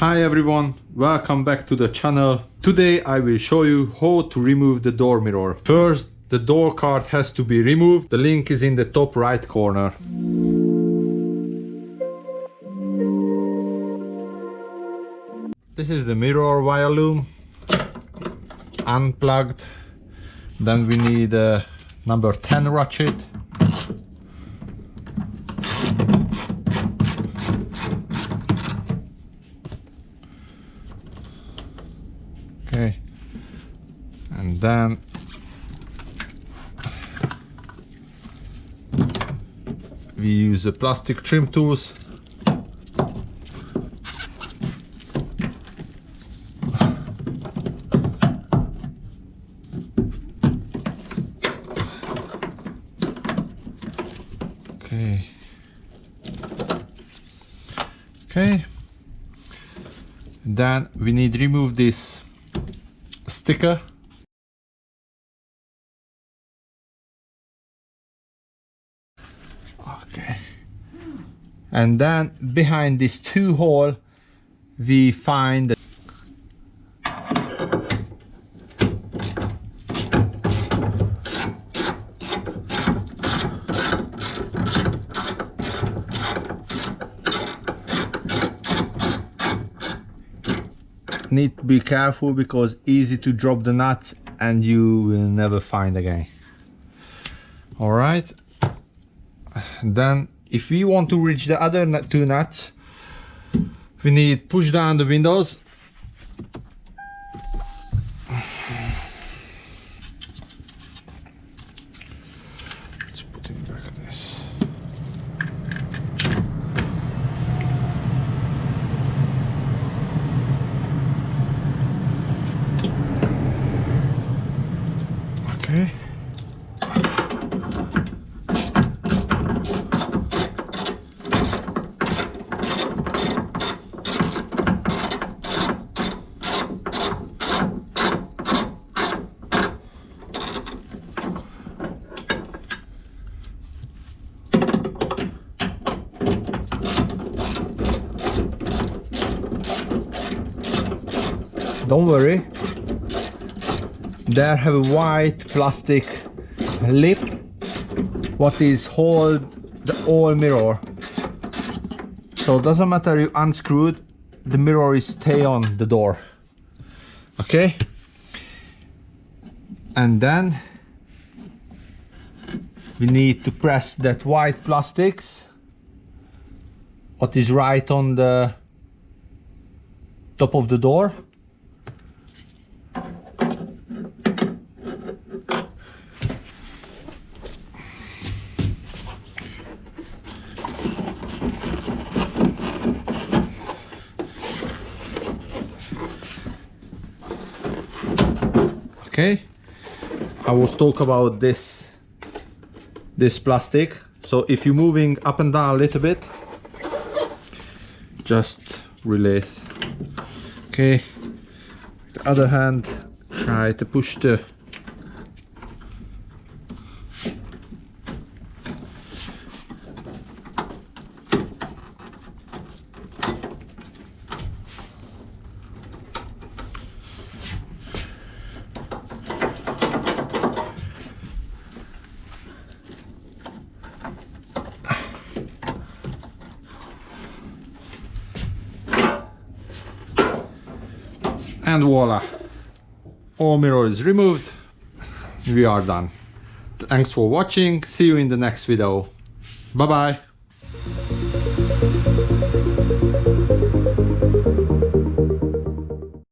Hi everyone, welcome back to the channel. Today I will show you how to remove the door mirror. First, the door card has to be removed. The link is in the top right corner. This is the mirror wire loom, unplugged. Then we need a number 10 ratchet. Okay, and then we use the plastic trim tools. Okay, then we need to remove this sticker. Okay, and then behind this two hole we find the need to be careful because easy to drop the nut and you will never find again. All right, then if we want to reach the other two nuts, we need push down the windows. Let's put it back like this. Okay. Don't worry, there have a white plastic lip what is hold the old mirror, so it doesn't matter you unscrewed, the mirror is stay on the door. Okay, and then we need to press that white plastics what is right on the top of the door. Okay, I will talk about this plastic. So if you're moving up and down a little bit, just release. Okay, the other hand, try to push the and voila, all mirror is removed. We are done. Thanks for watching. See you in the next video. Bye bye.